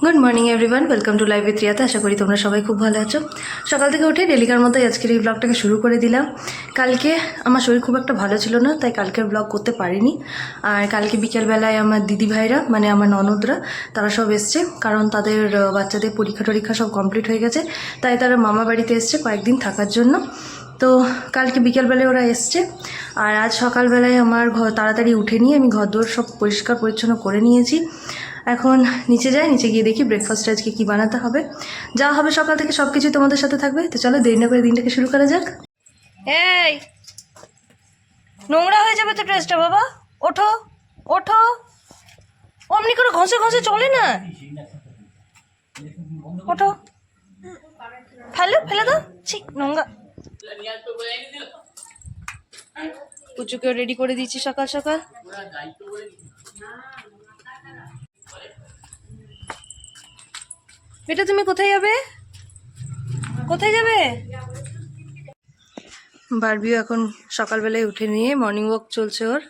Good morning everyone, welcome to live with রিয়াতে। আশা করি তোমরা সবাই খুব ভালো আছো। সকাল থেকে উঠে ডেলিকার মতোই আজকের এই ব্লগটাকে শুরু করে দিলাম। কালকে আমার শরীর খুব একটা ভালো ছিল না, তাই কালকের ব্লগ করতে পারিনি। আর কালকে বিকেলবেলায় আমার দিদি ভাইরা মানে আমার ননদরা তারা সব এসছে, কারণ তাদের বাচ্চাদের পরীক্ষা টরীক্ষা সব কমপ্লিট হয়ে গেছে, তাই তারা মামা বাড়িতে এসছে কয়েকদিন থাকার জন্য। তো কালকে বিকেলবেলায় ওরা এসছে, আর আজ সকালবেলায় আমার ঘর তাড়াতাড়ি উঠে নিয়ে আমি ঘরদোর সব পরিষ্কার পরিচ্ছন্ন করে নিয়েছি। এখন নিচে যাই, নিচে গিয়ে দেখি ব্রেকফাস্টে আজকে কী বানাতে হবে। যা হবে সকাল থেকে সব কিছুই তোমাদের সাথে থাকবে। তো চলো দেরি না করে দিনটাকে শুরু করা যাক। এই নোংরা হয়ে যাবে তো ড্রেসটা, বাবা ওঠো ওঠো, অমনি করে ঘষে ঘষে চলে না, ওঠো, ফেলে ফেলে দাও, ঠিক নোংরা। পুচুকেও রেডি করে দিচ্ছি সকাল সকাল। বেটা তুমি কোথায় যাবে, কোথায় যাবে? বারবিও এখন সকালবেলায় উঠে নিয়ে মর্নিং ওয়াক চলছে ওর।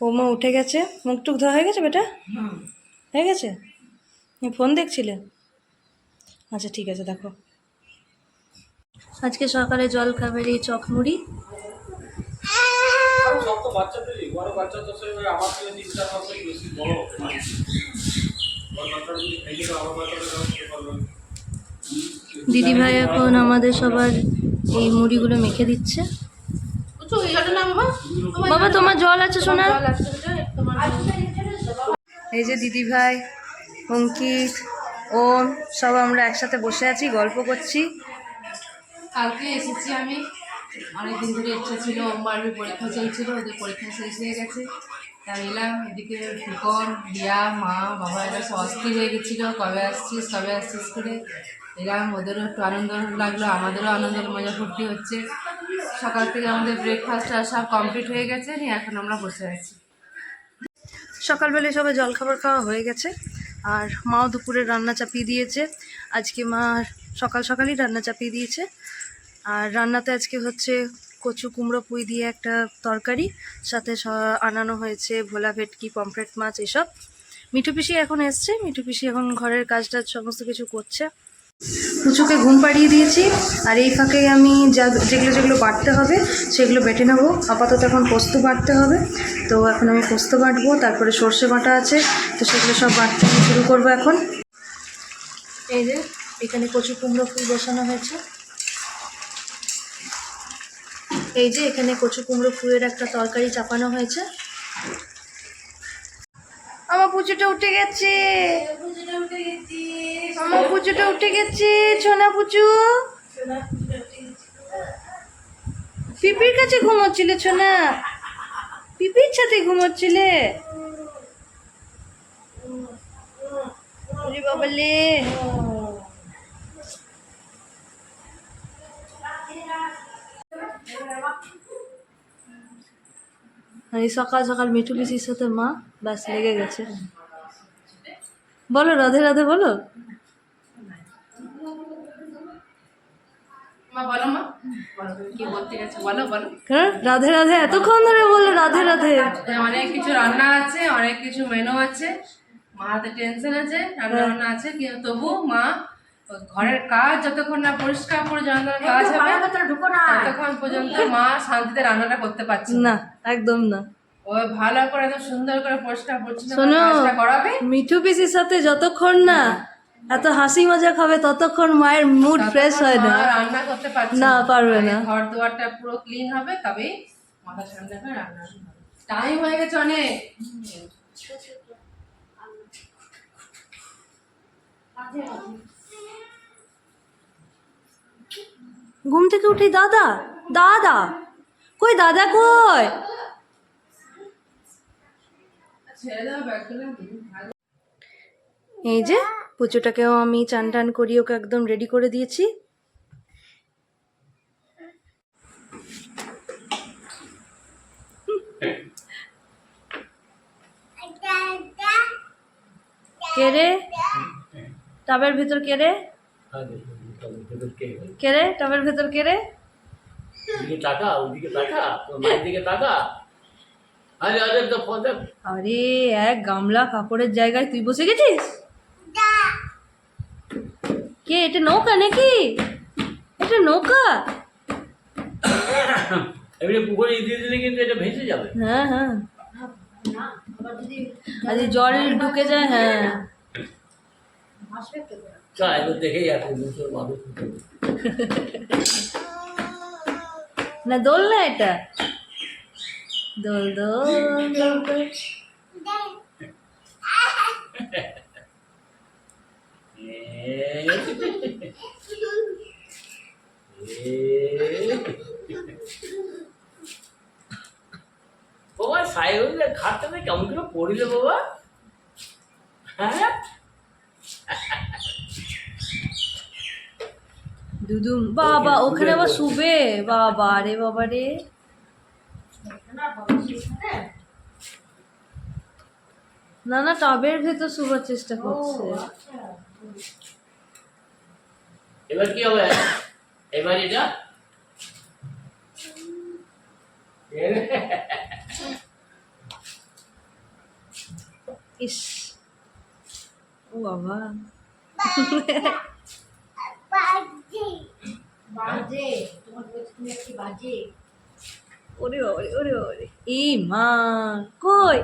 ওমা উঠে গেছে, মুখ টুক ধোয়া হয়ে গেছে বেটা? হয়ে গেছে। ফোন দেখছিলে? আচ্ছা ঠিক আছে, দেখো। আজকে সকালে জল খাবারে চক মুড়ি। দিদিভাই এখন আমাদের সবার এই মুড়িগুলো মেখে দিচ্ছে। বাবা তোমার জল আছে সোনা? এই যে দিদিভাই, অঙ্কিত, ওম সব আমরা একসাথে বসে আছি, গল্প করছি। কালকে এসেছি আমি, অনেকদিন ধরে ইচ্ছা ছিল। বারবির পরীক্ষা চলছিল, ওদের পরীক্ষা শেষ হয়ে গেছে, তাই এলাম। এদিকে ফুকন, রিয়া, মা, বাবা এরা সব অস্থির হয়ে গেছিলো, কবে আসছিস করে এলাম। ওদেরও একটু আনন্দ লাগলো, আমাদেরও আনন্দ মজা ফুর্তি হচ্ছে। সকাল থেকে আমাদের ব্রেকফাস্ট সব কমপ্লিট হয়ে গেছে, নিয়ে এখন আমরা বসে আছি। সকালবেলায় সবাই জলখাবার খাওয়া হয়ে গেছে, আর মাও দুপুরে রান্না চাপিয়ে দিয়েছে। আজকে মা সকাল সকালই রান্না চাপিয়ে দিয়েছে, আর রান্নাতে আজকে হচ্ছে কচু কুমড়ো পুঁই দিয়ে একটা তরকারি, সাথে আনানো হয়েছে ভোলা ভেটকি, পমফ্রেট মাছ, এসব। মিঠু পিসি এখন এসছে, মিঠু পিসি এখন ঘরের কাজটা সমস্ত কিছু করছে। পুচুকে ঘুম পাড়িয়ে দিয়েছি, আর এই ফাঁকে আমি যেগুলো বাটতে হবে সেগুলো বেটে নেবো। আপাতত এখন পোস্ত বাটতে হবে, তো এখন আমি পোস্ত বাটবো। তারপরে সর্ষে বাটা আছে, তো সেগুলো সব বাটতে আমি শুরু করবো এখন। এই যে এখানে কচু কুমড়ো ফুল বসানো হয়েছে, এই যে এখানে কচু কুমড়ো ফুলের একটা তরকারি চাপানো হয়েছে। আমার পুচুটা উঠে গেছে, আমার পুচুটা উঠে গেছে, সোনা পুচু। পিপির কাছে ঘুমোচ্ছিলে সোনা, পিপির সাথে ঘুমোচ্ছিলে? বাবালে সকাল সকাল মিঠু পিসির সাথে মা ব্যাস লেগে গেছে। বলো রাধে রাধে বলো। হ্যাঁ রাধে রাধে, এতক্ষণ ধরে বলো রাধে রাধে। অনেক কিছু রান্না আছে, অনেক কিছু মেনু আছে, মা হাতে টেনশন আছে, রান্না আছে, কিন্তু তবু মা ঘরের কাজ যতক্ষণ না পরিষ্কার করে কাজ হবে ততক্ষণ পর্যন্ত মা শান্তিতে রান্নাটা করতে পারছে না, একদম না। ও ভালো করে একদম সুন্দর করে পরিষ্কার পরিচ্ছন্ন শোনো, কাজটা করাবে। মিঠু পিসির সাথে যতক্ষণ না এত হাসি মজা খাবে ততক্ষণ মায়ের মুড ফ্রেশ হয় না, রান্না করতে পারছে না, পারবে না। ঘর দুয়ারটা পুরো ক্লিন হবে, তবেই মাথা ঠান্ডা করে রান্না। টাইম হয়ে গেছে অনেক। ঘুম থেকে উঠি দাদা, দাদা কই, দাদা কই? এই যে পুচুটাকেও আমি চান টান করি, ওকে একদম রেডি করে দিয়েছি। কে রে টাবের ভেতর, কে রে, কে রে টাবের ভেতর, কে রে? ওদিকে তাকা, ওদিকে তাকা, তোর মায়ের দিকে তাকা। अरे अरे तो पौधे আরে এক গামলা কাপড়ের জায়গায় তুই বসে গেছিস? কে এটা নৌকা নাকি? এটা নৌকা? এমনি পুকুরে দিয়ে দিলে কিন্তু এটা ভেসে যাবে। হ্যাঁ হ্যাঁ, আরে জল ঢুকে যায়। হ্যাঁ চল একবার দেখেই আসি মুসুর মানুষ। না দোল না এটা, দোল দোল দোল দোল। বাবা সাইকেল খাটটাতে কেমন করে পড়িলে বাবা? হ্যাঁ দুদুম বাবা ওখানে আবার শুবে, বাবা রে বাবা রে। না না টবের ভেতর শুবার চেষ্টা করছে। এবার কি হবে? এবার এটা ইস, ও বাবা ওরে বাবা রে, ওরে বাবা রে। এই মা কই?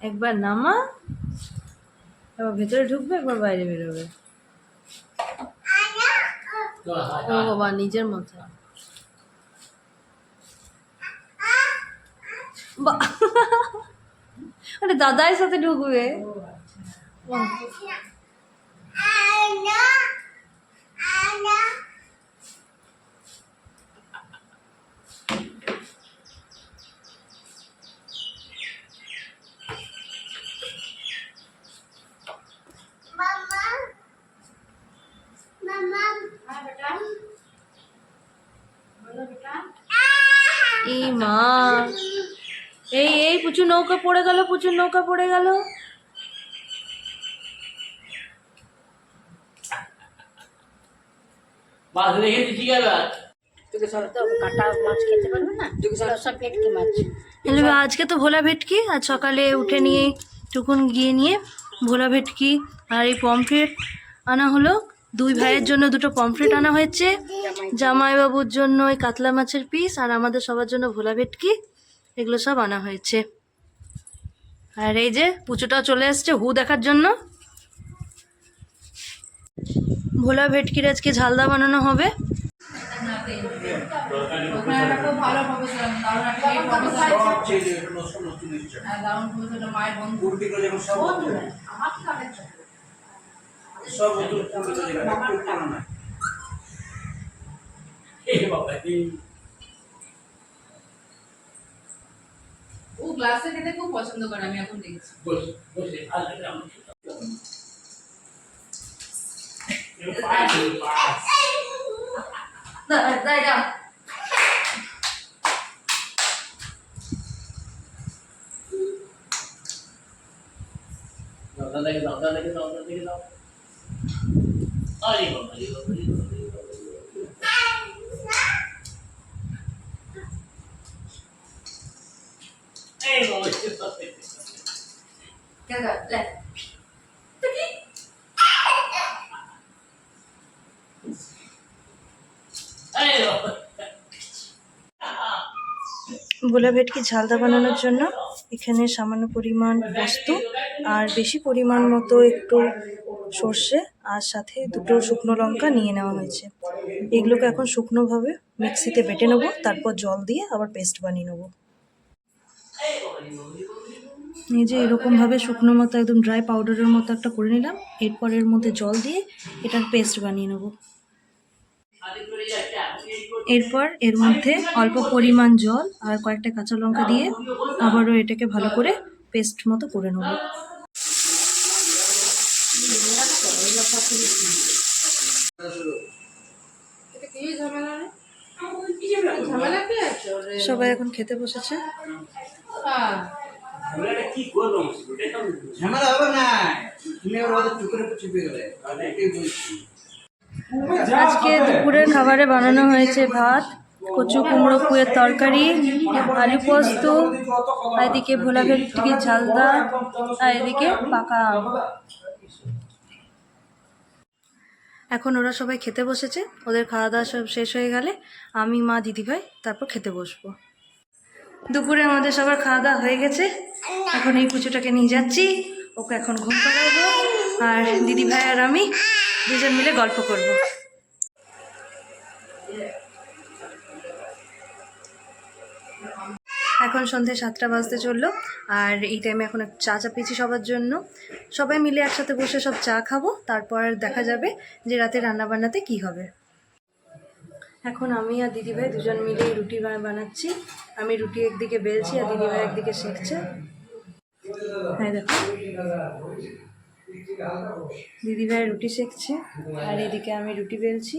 একবার নামা, এবার ভেতরে ঢুকবে, একবার বাইরে বেরোবে। ও বাবা নিজের মাথা আরে দাদার সাথে ঢুকবে। এই মা, এই এই পুচু নৌকা পড়ে গেল, পুচুর নৌকা পড়ে গেল। মাছ রেখে দিচ্ছি এবার। হ্যালো, আজকে তো ভোলা ভেটকি, আজ সকালে উঠে নিয়ে টুকুন গিয়ে নিয়ে ভোলা ভেটকি আর এই পমফ্রেট আনা হলো। দুই ভাইয়ের জন্য দুটো পমফ্রেট আনা হয়েছে, জামাইবাবুর জন্য ওই কাতলা মাছের পিস, আর আমাদের সবার জন্য ভোলা ভেটকি, এগুলো সব আনা হয়েছে। আর এই যে পুচুটাও চলে আসছে হু দেখার জন্য। ভোলা ভেটকির আজকে ঝালদা বানানো হবে। ওখানে একটা খুব ভালো প্রফেসর, কারণ একটা এই প্রফেসর দারুণ প্রফেসর, মায়ের বন্ধু। এই বাবা এই ও ক্লাসে খেতে খুব পছন্দ করে, আমি এখন দেখছি। বসে বসে আরে আমি পাস দাই দাও। দাদা দেখে দাও, দাদা দেখে দাও, দাদা দেখে দাও। আরে বাবা আরে বাবা আরে বাবা, আরে বাবা। এই বাবা কেন লে এই বাবা ভোলা ভেটকি ঝালদা বানানোর জন্য এখানে সামান্য পরিমাণ পোস্ত আর বেশি পরিমাণ মতো একটু সর্ষে আর সাথে দুটো শুকনো লঙ্কা নিয়ে নেওয়া হয়েছে। এগুলোকে এখন শুকনোভাবে মিক্সিতে বেটে নেবো, তারপর জল দিয়ে আবার পেস্ট বানিয়ে নেবো। এই যে এরকমভাবে শুকনো মতো একদম ড্রাই পাউডারের মতো একটা করে নিলাম। এরপর এর মধ্যে জল দিয়ে এটার পেস্ট বানিয়ে নেবো। এরপর এর মধ্যে অল্প পরিমাণ জল আর কয়েকটা কাঁচা লঙ্কা দিয়ে আবারও এটাকে ভালো করে পেস্ট মতো করে নেব। এটা কি ঝামেলা রে? ঝামেলা কি আছে ওরে? সবাই এখন খেতে বসেছে। হ্যাঁ ঝামেলাটা কি করবো এটাই তো ঝামেলা হবে না, তুমি আবার ওদের চুপে চুপে গেলে আমি এটাই বলছি। আজকে দুপুরের খাবারে বানানো হয়েছে ভাত, কচু কুমড়ো পুঁয়ের তরকারি, আলু পোস্ত, আর এদিকে ভোলা ভেটকি ঝালদা, আর এদিকে পাকা আম। এখন ওরা সবাই খেতে বসেছে, ওদের খাওয়া দাওয়া সব শেষ হয়ে গেলে আমি, মা, দিদিভাই তারপর খেতে বসবো। দুপুরে আমাদের সবার খাওয়া দাওয়া হয়ে গেছে। এখন এই পুচুটাকে নিয়ে যাচ্ছি, ওকে এখন ঘুম পাড়াবো, আর দিদিভাই আর আমি দুজন মিলে গল্প করবো। এখন সন্ধ্যে 7টা বাজতে চললো, আর এই টাইমে এখন একটু চা চাপিয়েছি সবার জন্য। সবাই মিলে একসাথে বসে সব চা খাবো, তারপর দেখা যাবে যে রাতে রান্নাবান্নাতে কি হবে। এখন আমি আর দিদিভাই দুজন মিলে রুটি বানাচ্ছি। আমি রুটি একদিকে বেলছি আর দিদিভাই একদিকে সেঁকছে। হ্যাঁ দেখো, দিদিভাই রুটি সেঁকছে আর এদিকে আমি রুটি বেলছি।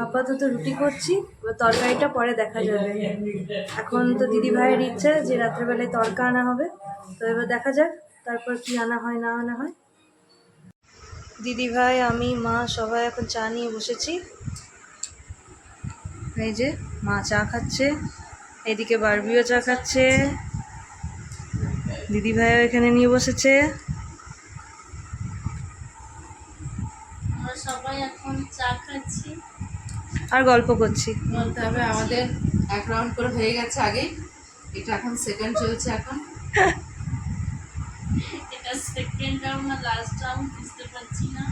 আপাতত রুটি করছি, এবার তরকারিটা পরে দেখা যাবে। এখন তো দিদিভাইয়ের ইচ্ছা যে রাত্রেবেলায় তরকা আনা হবে, তো এবার দেখা যাক তারপর কি আনা হয় না আনা হয়। দিদিভাই, আমি, মা সবাই এখন চা নিয়ে বসেছি। এই যে মা চা খাচ্ছে, এদিকে বারবিও চা খাচ্ছে, দিদিভাইও এখানে নিয়ে বসেছে। আমরা সবাই এখন চা খাচ্ছি, আর গল্প করছি। বলতে হবে আমাদের 1 রাউন্ড করে হয়ে গেছে আগে, এটা এখন সেকেন্ড চলছে। এখন এটা সেকেন্ড রাউন্ড না লাস্ট রাউন্ড বুঝতে পারছি না।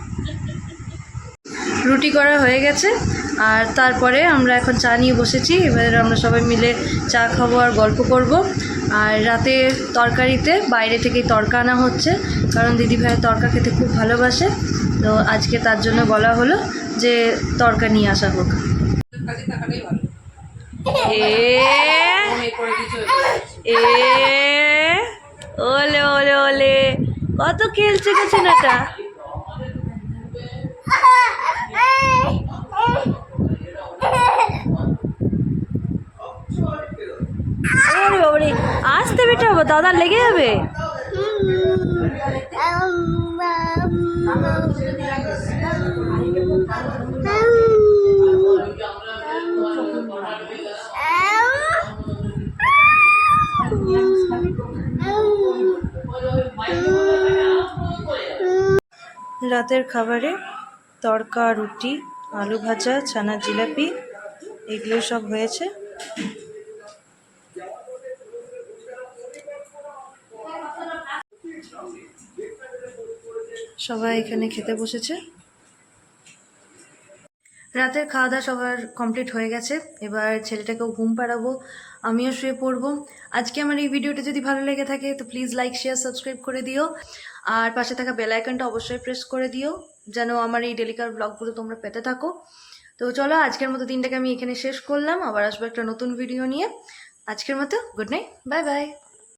রুটি করা হয়ে গেছে আর তারপরে আমরা এখন চা নিয়ে বসেছি। এবার আমরা সবাই মিলে চা খাবো আর গল্প করব। আর রাতে তরকারিতে বাইরে থেকেই তরকা আনা হচ্ছে, কারণ দিদিভাই তরকা খেতে খুব ভালোবাসে, তো আজকে তার জন্য বলা হলো যে তরকা নিয়ে আসা হোক। কাজে থাকাটাই ভালো। এ মনে করে দিতে এ ওলে ওলে ওলে, কত খেলছে গেছে না এটা। ওরে বাবারে, আসতে বেটা, দাদা লেগে যাবে। রাতের খাবারে তড়কা, রুটি, আলু ভাজা, ছানার জিলাপি, এগুলো সব হয়েছে। সবাই এখানে খেতে বসেছে। রাতের খাওয়া দাওয়া সবার কমপ্লিট হয়ে গেছে, এবার ছেলেটাকেও ঘুম পাড়াবো, আমিও শুয়ে পড়বো। আজকে আমার এই ভিডিওটা যদি ভালো লেগে থাকে তো প্লিজ লাইক, শেয়ার, সাবস্ক্রাইব করে দিও, আর পাশে থাকা বেল আইকনটা অবশ্যই প্রেস করে দিও যেন আমার এই ডেলিকার ব্লগগুলো তোমরা পেতে থাকো। তো চলো, আজকের মতো দিনটাকে আমি এখানে শেষ করলাম, আবার আসবো একটা নতুন ভিডিও নিয়ে। আজকের মতো গুড নাইট, বাই বাই।